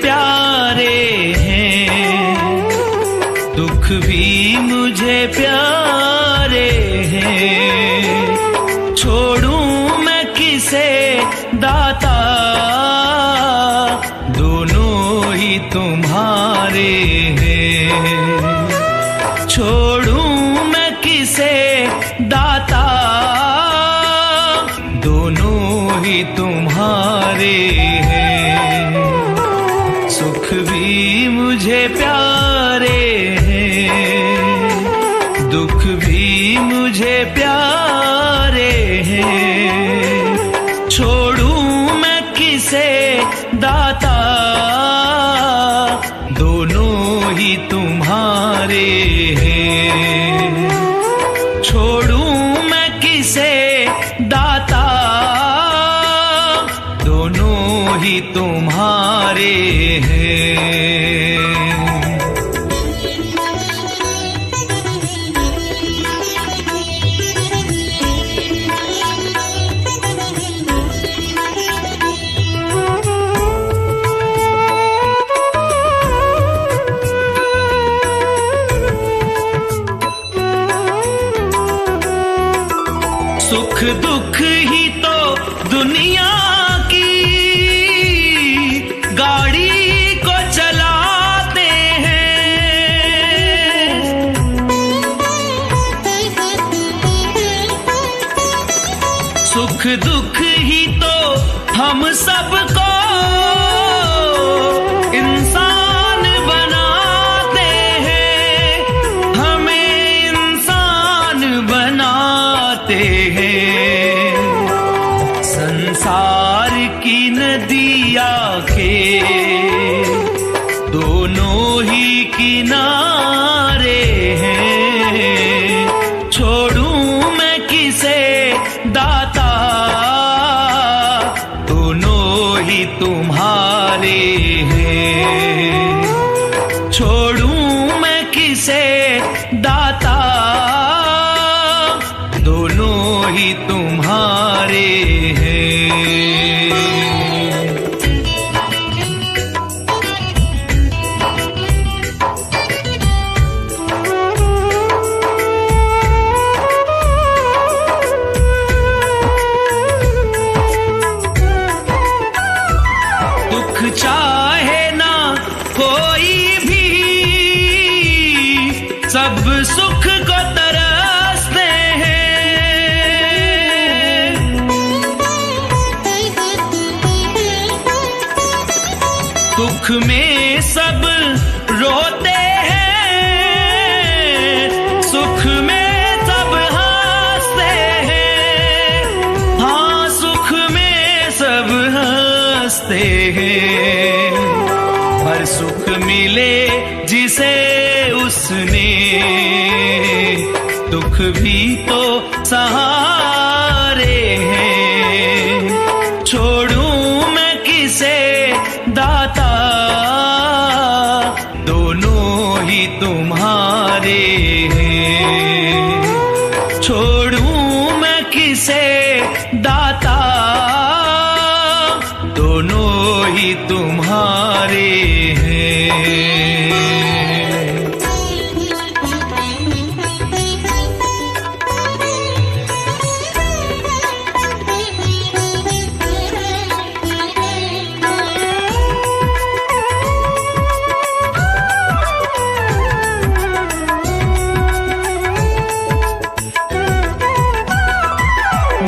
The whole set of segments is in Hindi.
प्यारे हैं, दुख भी मुझे प्यारे हैं। छोड़ूं मैं किसे दाता, दोनों ही तुम्हारे हैं। छोड़ूं मैं किसे दाता, दोनों ही तुम्हारे हैं। सुख भी मुझे प्यारे हैं, दुख भी मुझे प्यारे हैं। छोड़ूं मैं किसे दाता, दोनों ही तुम्हारे हैं। छोड़ूं मैं किसे दाता, दोनों ही तुम्हारे हैं। सुख दुख ही तो दुनिया की गाड़ी को चलाते हैं। सुख दुख ही तो हम सबको इंसान बनाते हैं, हमें इंसान बनाते हैं। संसार की नदिया के दोनों ही किनारे हैं। छोड़ूं मैं किसे दाता, दोनों ही तुम्हारे हैं। छोड़ूं मैं किसे दाता, दोनों ही तुम्हारे हैं। दुख चाहे ना कोई भी, सब सुख को तरसते हैं। दुख में सब रोते हैं, सुख में सब हंसते हैं। हाँ, सुख में सब हंसते हैं। हर सुख मिले जिसे उसने, दुख भी तो सहारे हैं। छोड़ूं मैं किसे दाता, दोनों ही तुम्हारे हैं। छोड़ूं मैं किसे दाता, दोनों ही तुम्हारे हैं।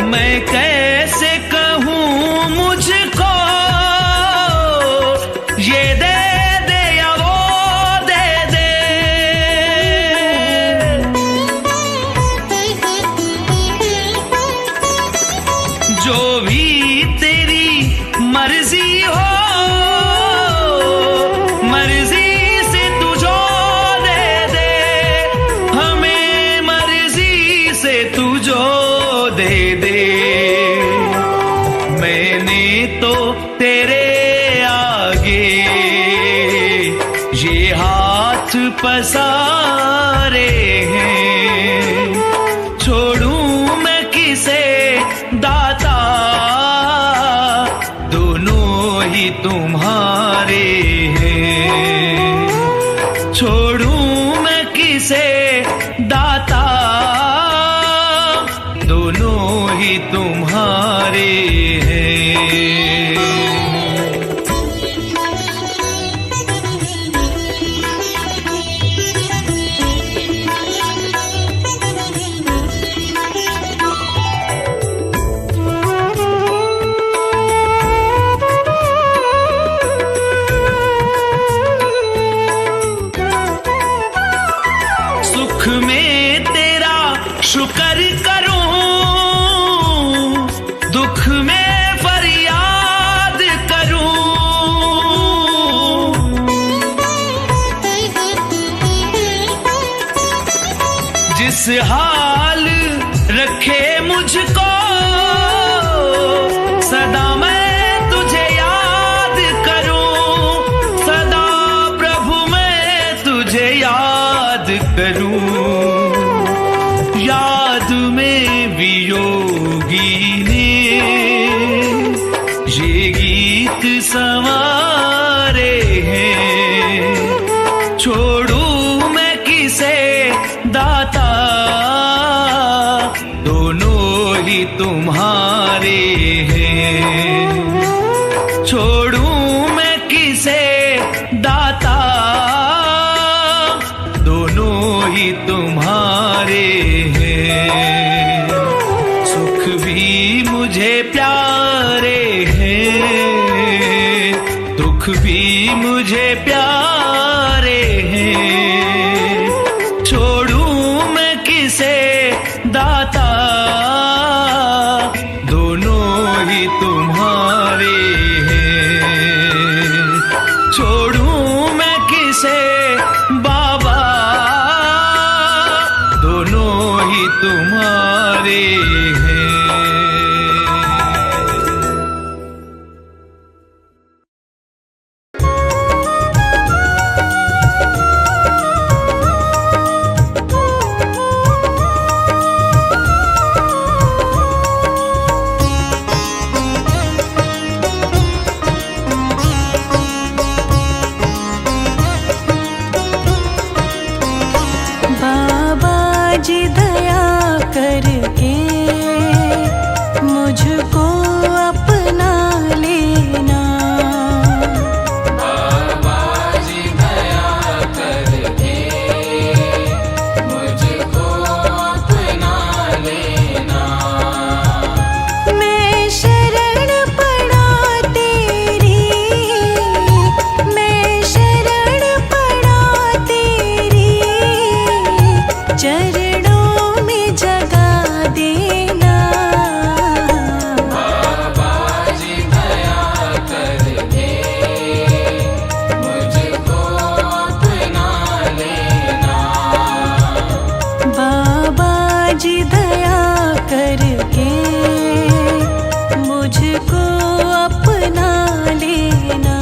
मैं कैसे कहूँ मुझको ये दे दे या वो दे दे। जो भी तेरी मर्जी हो, मर्जी से तू जो दे दे। हमें मर्जी से तू जो दे दे। मैंने तो तेरे आगे ये हाथ पसारे हैं। छोड़ूं मैं किसे दाता, दोनों ही तुम्हारे ही तुम्हारे हैं। सुख में तेरा शुक्र करूं, दुख में फरियाद करूं। जिस हाल रखे मुझको सदा मैं तुझे याद करूं, सदा प्रभु मैं तुझे याद करूं। याद में वियोगी ने ये गीत संवारे हैं। छोड़ू मैं किसे दाता, दोनों ही तुम्हारे हैं। छोड़ू मैं किसे दाता, दोनों ही तुम्हारे हैं। सुख भी मुझे प्यारे हैं, दुख भी मुझे प्यारे हैं। छोड़ू मैं किसे दाता, दोनों ही तुम्हारे हैं। छोड़ू मैं किसे बाबा, दोनों ही तुम्हारे हैं। बाबा जी दया करके मुझको अपना लेना। बाबा जी दया करके मुझको अपना लेना। मैं शरण पड़ा तेरी, मैं शरण पड़ा तेरी, चरणों में जगा देना। बाबा जी दया करके मुझको अपना लेना। बाबा जी दया करके मुझको अपना लेना।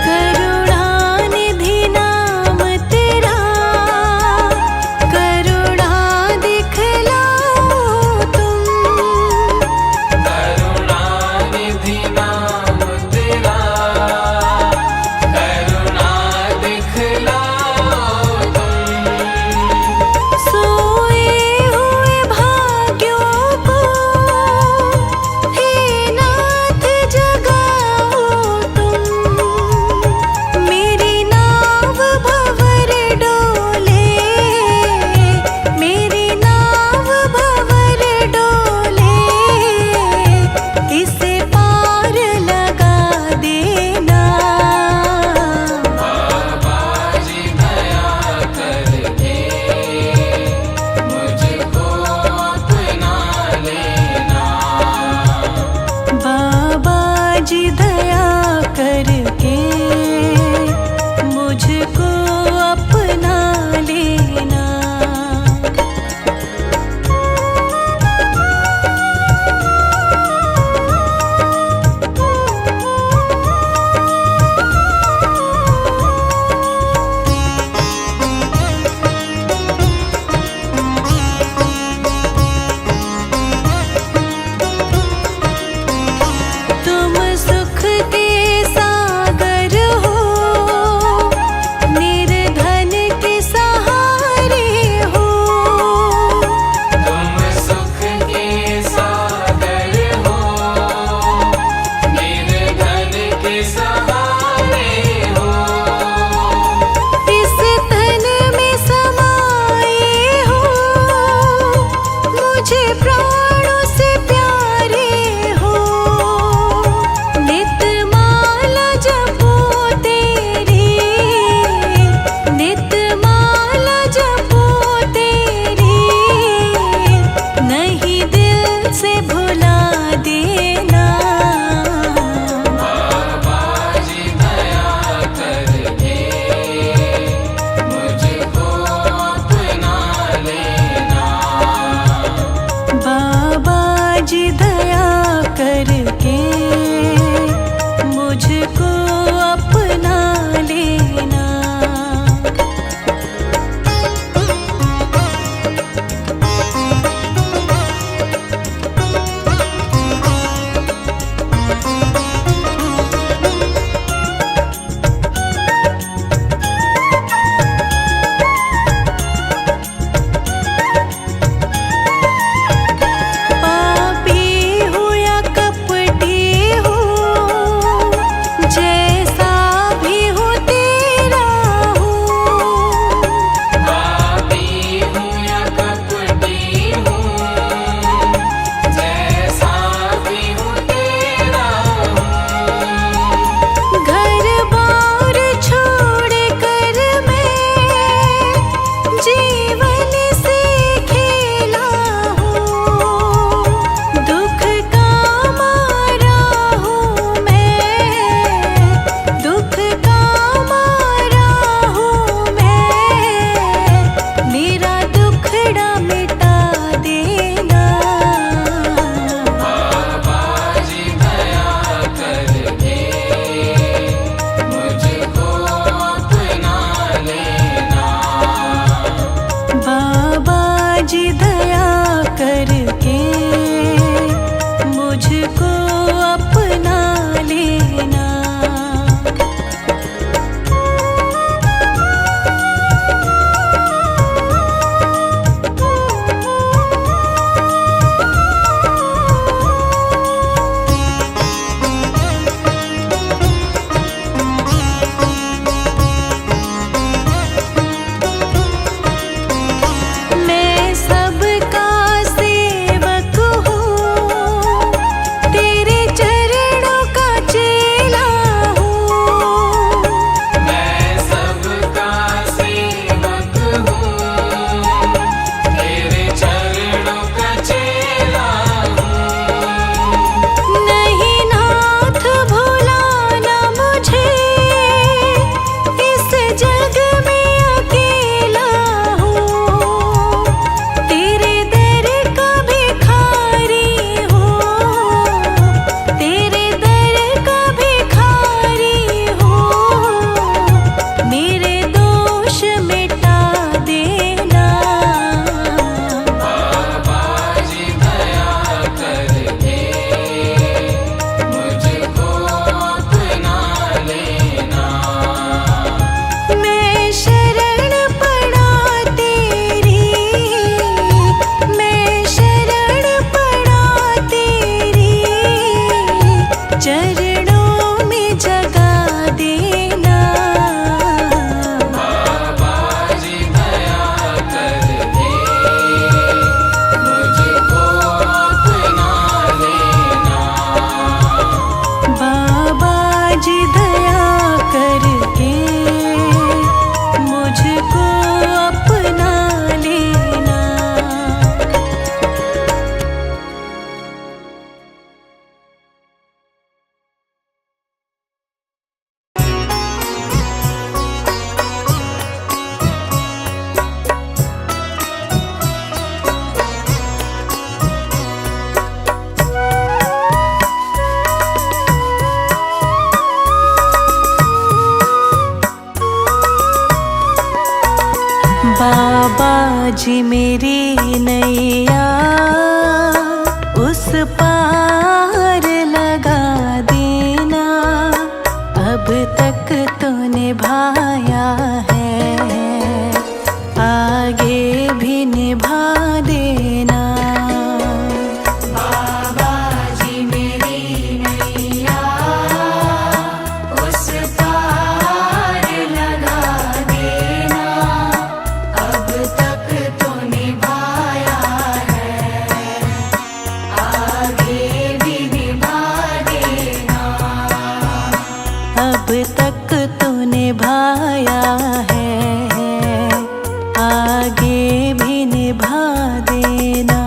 करुणा बाजी मेरी नैया उस पार लगा देना। अब तक तो निभाया है, आगे भी निभा देना। बाबा जी मेरी नैया उस पार लगा देना। अब तक तो निभाया है, आगे भी निभा देना। अब तक तो निभाया है, आगे भी निभा देना।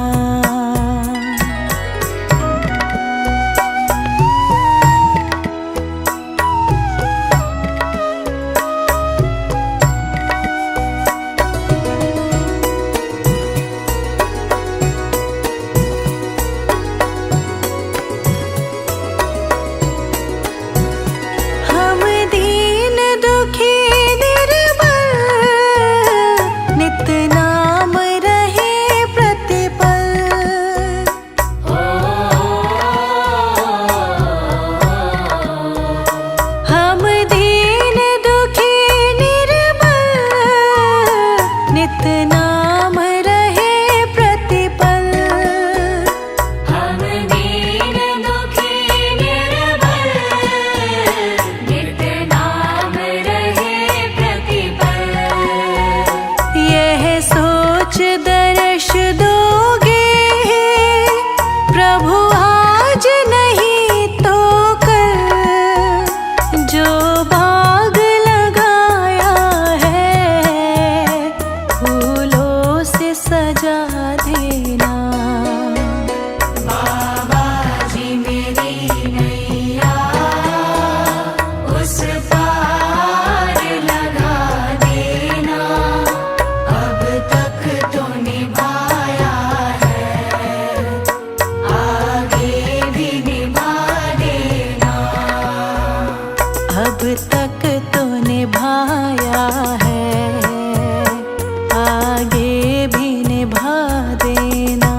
हम दीन दुखी निर्बल, नित नाम रहे प्रतिपल। हम दीन दुखी निर्बल, नित नाम रहे प्रतिपल। हम दीन दुखी निर्बल, नित नाम रहे प्रतिपल। यह सोच दर्श दोगे प्रभु आज नहीं तो कल। जो बाग लगाया है फूलों से सजा देना। बाबा जी मेरी नैया उस पार लगा देना। अब तक तो निभाया है, आगे भी निभा देना। अब तक तो निभाया है, आगे भी निभा देना।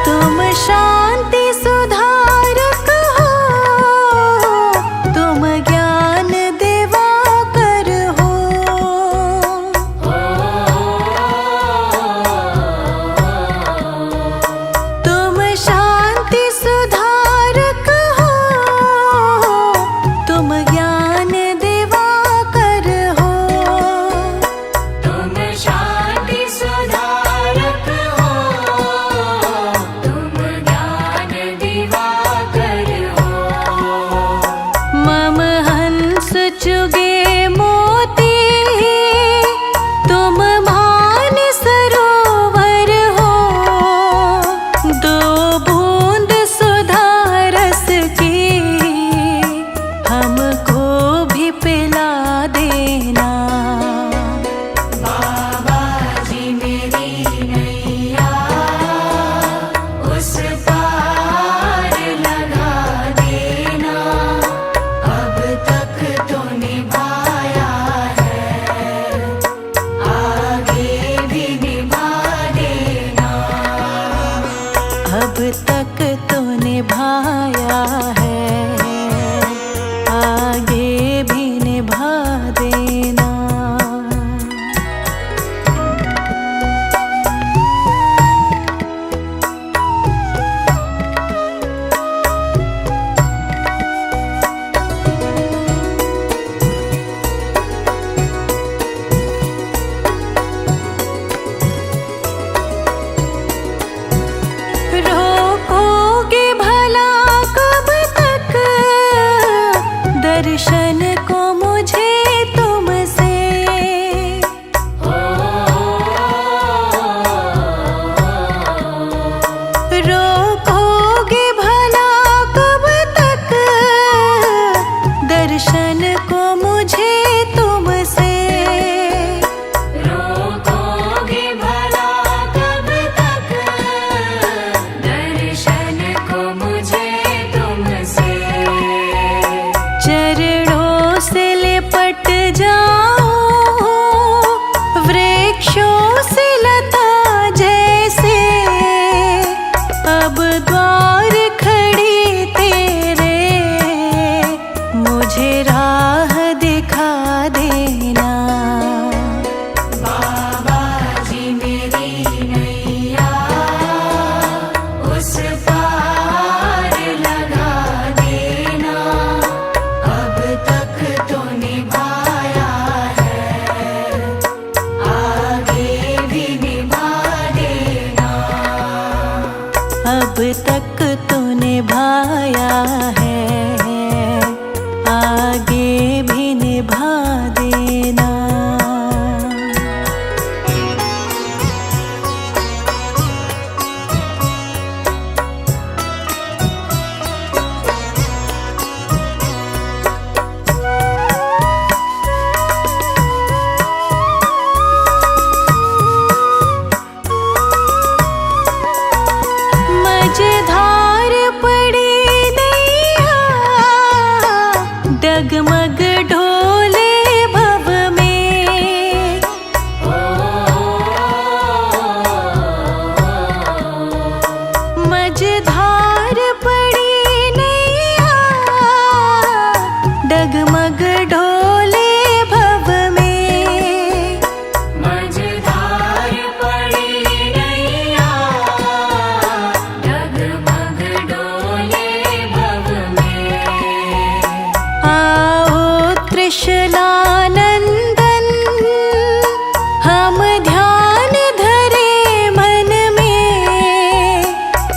तुम शांति सुधारक हो, तुम ज्ञान दिवाकर हो। तुम शांति सुधारक हो, तुम ज्ञान दिवाकर हो। तुम शांति सुधारक हो, तुम ज्ञान दिवाकर हो। मम हंस चुगे मोती, तुम मान सरोवर हो। दो बूंद सुधा रस की हमको भी पिला देना। बाबा जी मेरी नैया उस पार लगा देना। अब तक तो निभाया है, आगे भी निभा देना। अब तक तो निभाया है, आगे भी निभा देना। रोकोगे भला कब तो निभाया है, आगे भी निभा देना। मझधार पड़ी नैया, डगमग ढोले भव में। मझधार पड़ी नैया, डगमग ढोले भव में। मझधार पड़ी नैया, डगमग डोले भव में। आओ त्रिशलानंदन, हम ध्यान धरे मन में।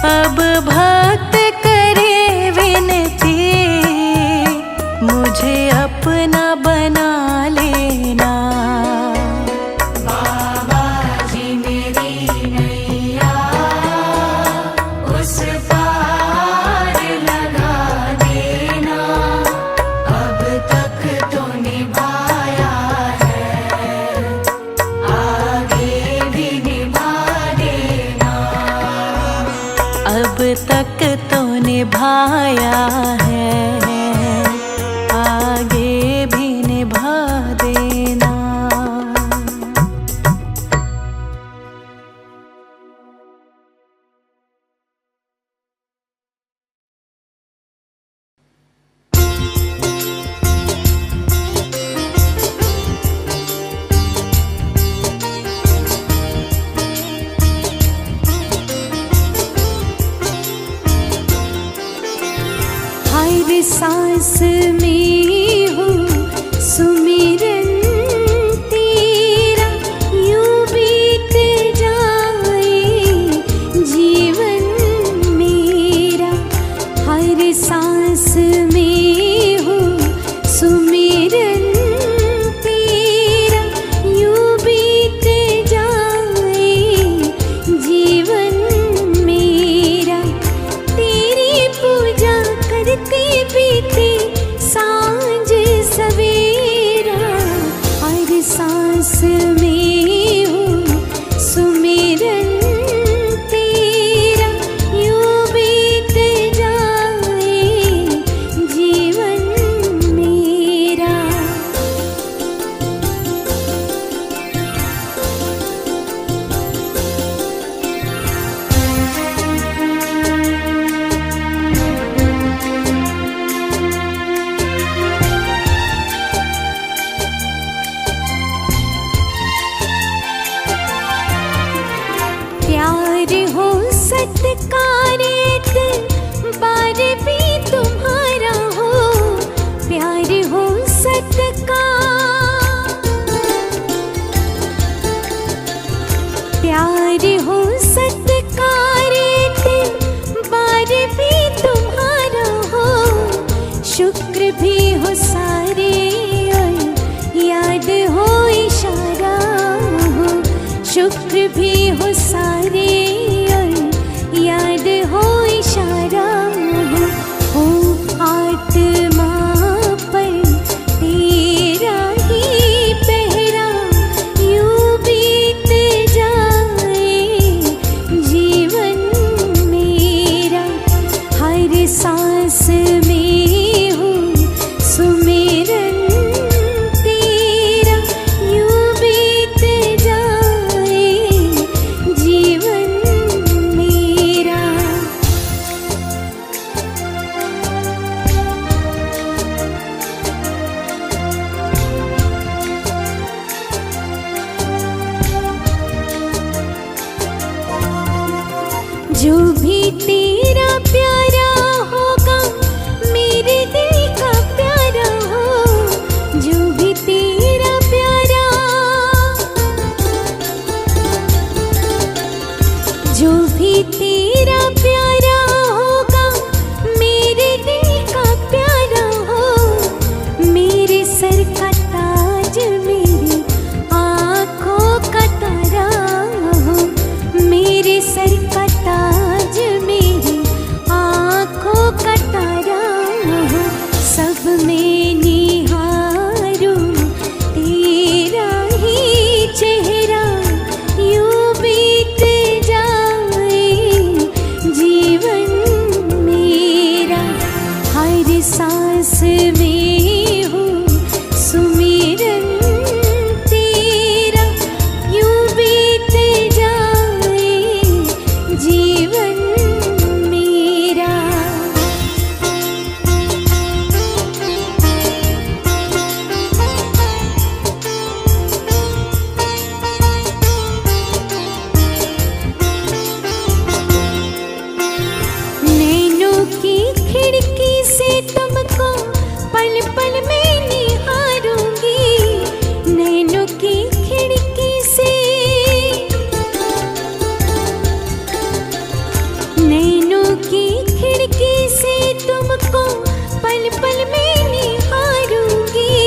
अब भक्त करे विनती, मुझे अपना बना लेना। बाबा जी मेरी नैया, उस पार लगा देना। अब तक तो निभाया है, आगे भी निभा देना। अब तक तो निभाया है, आगे भी निभा देना। हर सांस में हूँ सुमिरन तेरा, यूं बीत जाए जीवन मेरा। हर सांस में हूँ सुमिरन तेरा, यूं बीत जाए जीवन मेरा। तेरी पूजा करते बीते सांझ सवेरा। हर सांस में हूँ सुमिरन तेरा, यूं बीत जाए जीवन मेरा। प्यार हो सत्कारित, बार भी तुम्हारा हो। प्यार हो सत्कार, प्यार हो सत्कारित, बार भी तुम्हारा हो। शुक्र भी हो सारे और याद हो इशारा हो। शुक्र भी हो सारे और याद हो इशारा हो। आत्मा पर तेरा ही पहरा, यूं बीत जाए जीवन मेरा। हर सांस में हूँ सुमिरन तेरा, यूं बीत जाए जीवन मेरा। जो भी तेरा प्यारा होगा, में हो सुमिरन तेरा, यूं बीत जाए जीवन मेरा। नैनों की खिड़की से तुमको पल पल में निहारूंगी, नैनों की खिड़की से, नैनों की खिड़की से तुमको पल पल में निहारूंगी,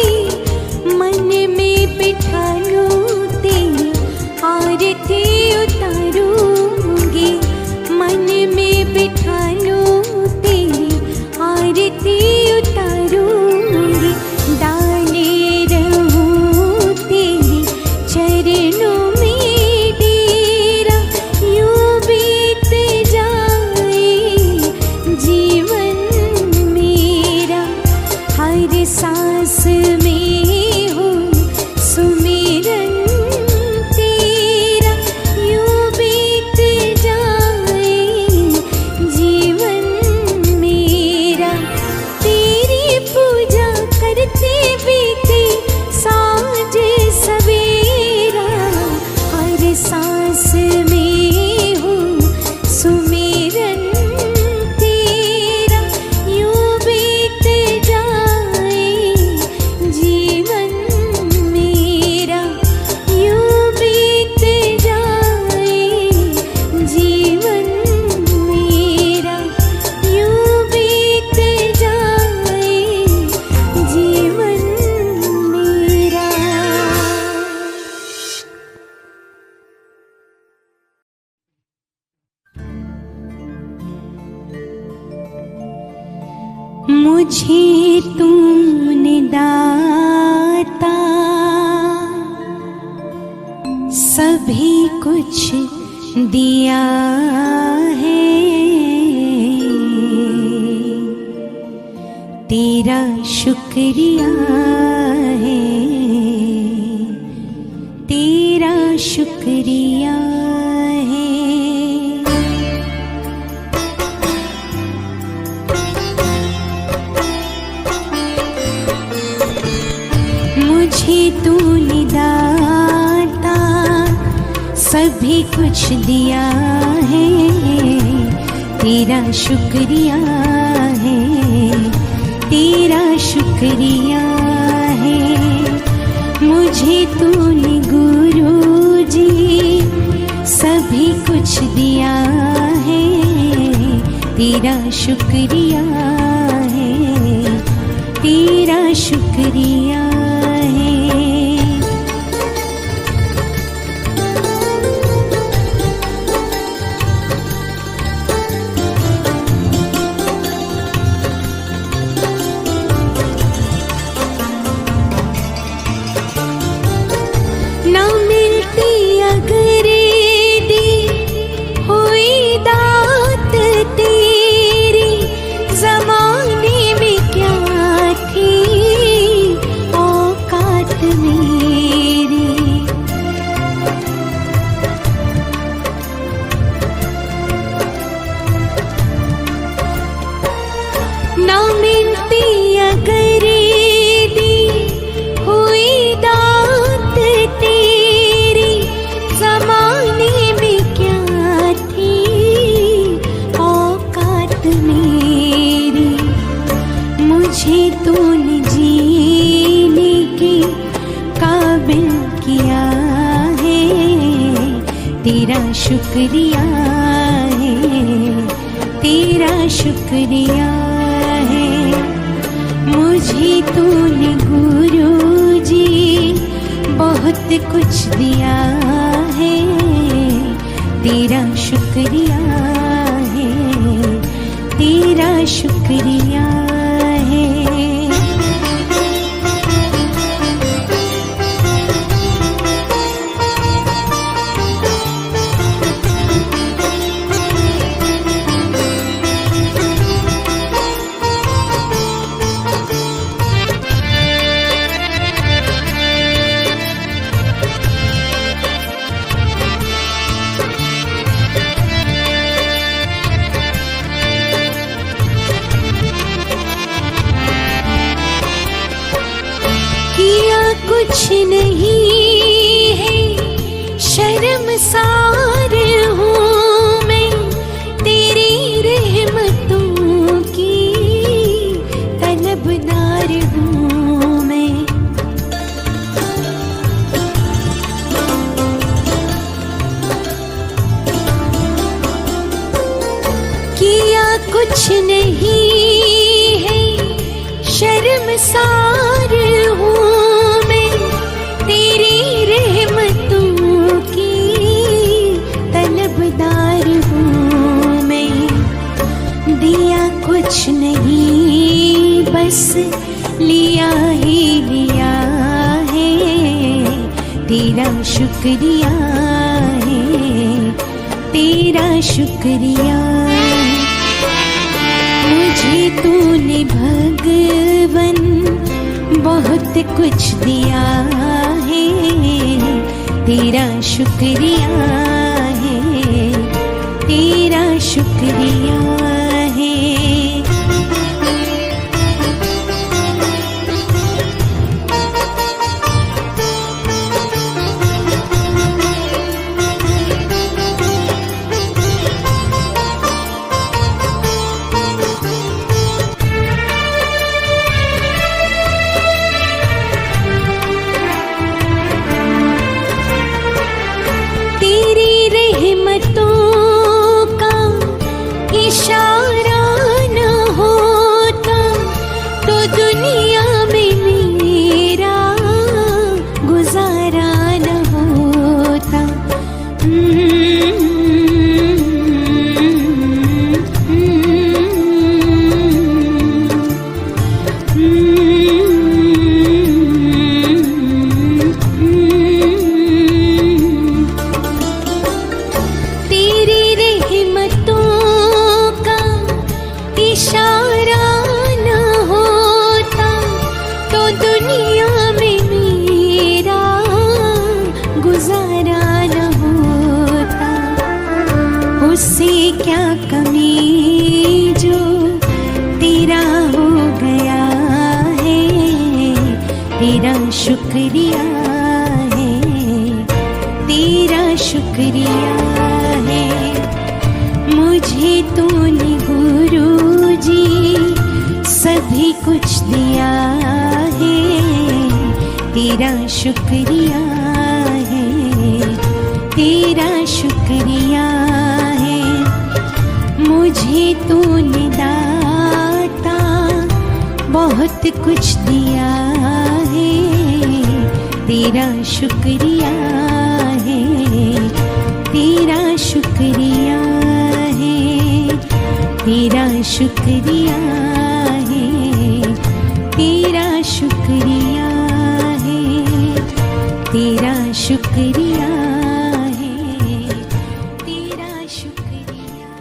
मन में बिठा लूं तेरी आरती उतारूंगी, मन में बिठा लूं तेरी आरती उतारूंगी, डाले रहूं तेरी चरणों में डेरा, यूं बीत जाए जीवन मेरा। हर सांस में हो सुमिरन तेरा, यूं बीत जाए जीवन मेरा। तेरी पूजा करते बीते सांझ सवेरा, हर सांस में हो सुमिरन तेरा, यूं बीत जाए जीवन मेरा, यूं बीत जाए जीवन मेरा, यूं बीत जाए जीवन मेरा। मुझे तूने दाता सभी कुछ दिया है, तेरा शुक्रिया है, तेरा शुक्रिया है। मुझे तूने दाता सभी कुछ दिया है, तेरा शुक्रिया है, तेरा शुक्रिया है। मुझे तूने गुरुजी सभी कुछ दिया है, तेरा शुक्रिया है, तेरा शुक्रिया है। ना मिलती अगर दी हुई दात तेरी, ज़माने में क्या थी औकात मेरी। ना मिलती अगर दी हुई दात तेरी, ज़माने में क्या थी औकात मेरी। मुझे तूने जीने के काबिल किया है, तेरा शुक्रिया है, तेरा शुक्रिया है। मुझे तूने गुरुजी बहुत कुछ दिया है, तेरा शुक्रिया है, तेरा शुक्रिया है। कुछ नहीं है, शर्मसार हूँ मैं, तेरी रहमतों की तलबदार हूँ मैं। किया कुछ नहीं है, शर्मसार हूँ मैं, तेरी रहमतों की तलबदार हूँ मैं। दिया कुछ नहीं, बस लिया ही लिया है, तेरा शुक्रिया है, तेरा शुक्रिया। मुझे तूने भगवन बहुत कुछ दिया है, तेरा शुक्रिया है, तेरा शुक्रिया है। इशारा न होता तो दुनिया में मेरा गुजारा न होता। इशारा न होता तो दुनिया में मेरा गुजारा न होता। उससे क्या कमी जो तेरा हो गया है, तेरा शुक्रिया है, तेरा शुक्रिया है। मुझे तूने गुरुजी सभी कुछ दिया है, तेरा शुक्रिया है, तेरा शुक्रिया है। मुझे तूने दाता बहुत कुछ दिया है, तेरा शुक्रिया है, तेरा शुक्रिया है, तेरा शुक्रिया है, तेरा शुक्रिया है, तेरा शुक्रिया है, तेरा शुक्रिया है।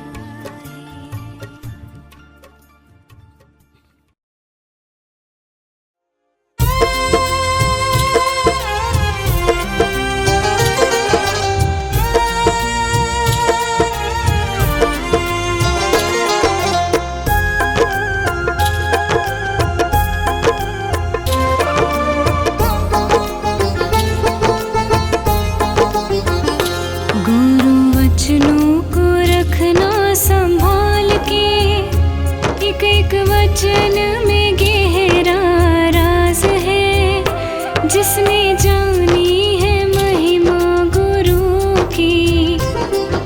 वचन में गहरा राज है, जिसने जानी है महिमा गुरु की,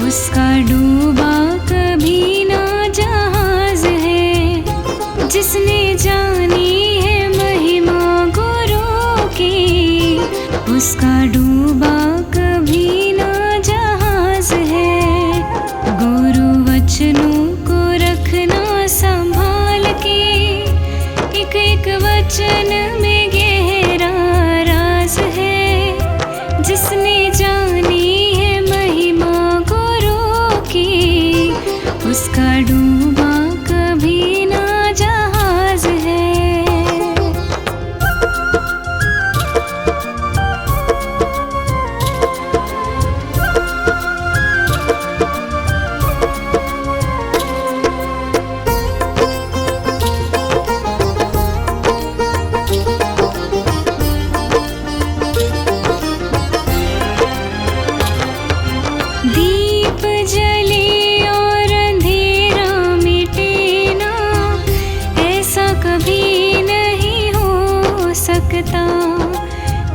उसका डूबा कभी ना जहाज है। जिसने जानी है महिमा गुरु की, उसका डूबा कभी ना जहाज है। गुरु वचनों को रखना संभाल के, एक एक वचन में गहरा राज है। जिसने जानी है महिमा गुरु की, उसका डूबा कभी ना जहाज है। सकता।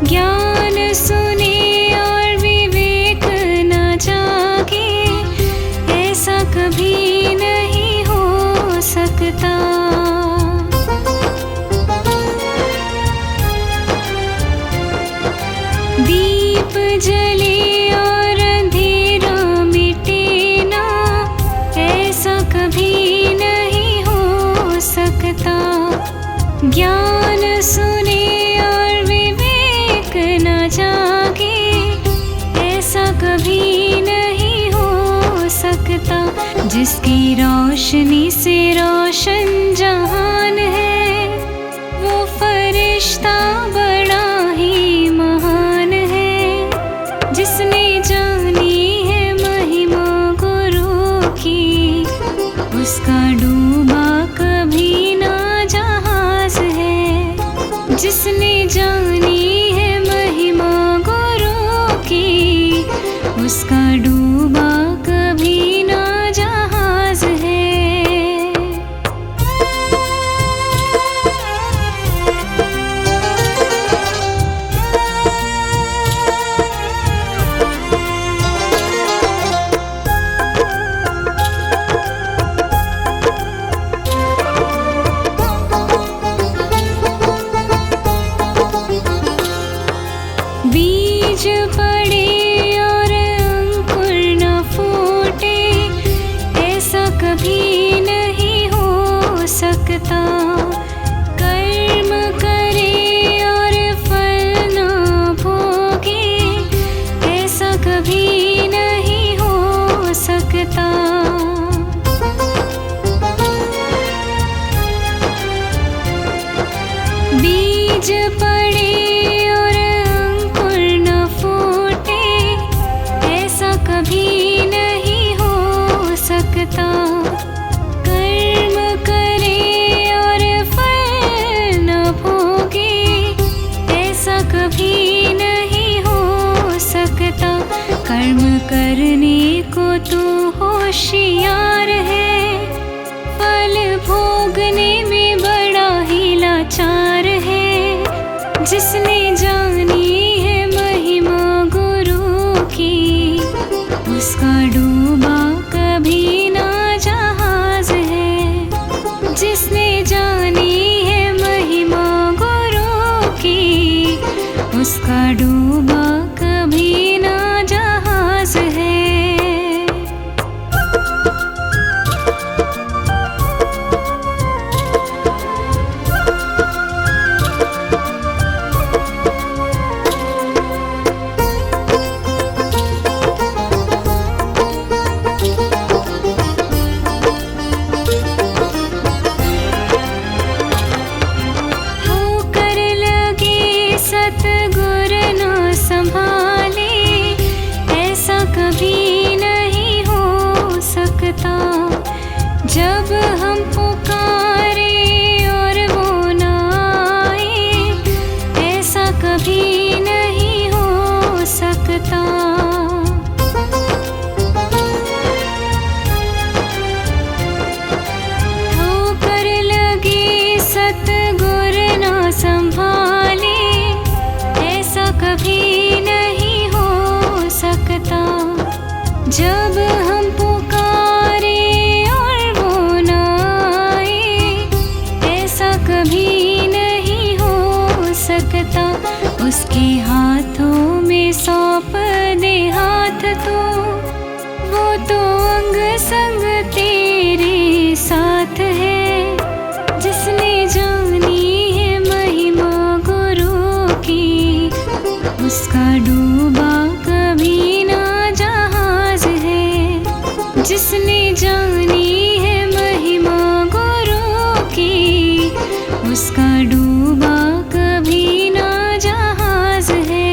ज्ञान सुने और विवेक न जागे, ऐसा कभी नहीं हो सकता। दीप जले और अंधेरा मिटे ना, ऐसा कभी नहीं हो सकता। ज्ञान सुने और विवेक न जागे, ऐसा कभी नहीं हो सकता। जिसकी रोशनी से रोशन जहान है, वो फरिश्ता बड़ा ही महान है। जिसने जानी है महिमा गुरु की, उसका डूबा कभी ना जहाज है। जिसने जानी है महिमा गुरु की, उसका डूबा कभी ना जहाज है। बीज पड़े और अंकुर न फूटे, ऐसा कभी नहीं हो सकता। कर्म करे और फल न भोगे, ऐसा कभी नहीं हो सकता। बीज पड़े और अंकुर न फूटे, ऐसा कभी नहीं हो सकता। कर्म करे और फल न भोगे, ऐसा कभी नहीं हो सकता। कर्म करने को तो होशियार है, फल भोगने में बड़ा ही लाचार है। जिसने जानी है महिमा गुरु की, उसका डूबा कभी ना जहाज है। जिसने जानी है महिमा गुरु की, उसका डूबा कभी ना जहाज है। होकर लगे सतगुर न संभाले, ऐसा कभी नहीं हो सकता। जब हम पुकारे और वो न आए, ऐसा कभी नहीं हो सकता। ठोकर लगे सतगुर न संभाले, ऐसा कभी नहीं हो सकता। जब हम पुकारे और वो न आए, ऐसा कभी नहीं हो सकता। उसके हाथों में सौंप दे हाथ तो, वो तो अंग संग तेरे साथ है। जिसने जानी है महिमा गुरु की, उसका डूबा कभी ना जहाज है। जिसने जानी है महिमा गुरु की, उसका डूबा कभी ना जहाज है।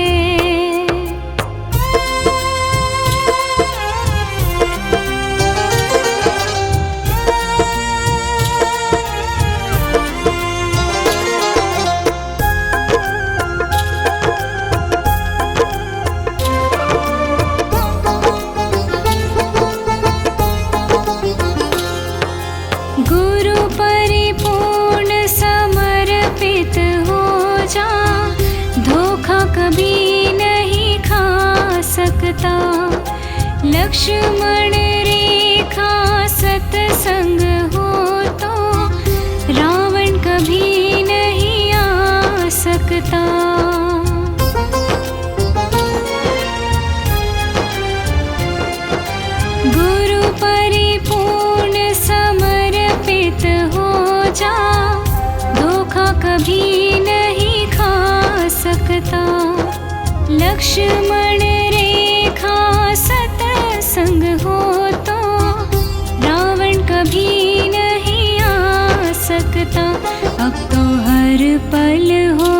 गुरु परिपूर्ण समर्पित लक्ष्मण रेखा सत्संग हो तो रावण कभी नहीं आ सकता। गुरु परिपूर्ण समर्पित हो जा, धोखा कभी नहीं खा सकता। लक्ष्मण रेखा सत्संग हो तो रावण कभी नहीं आ सकता। अब तो हर पल हो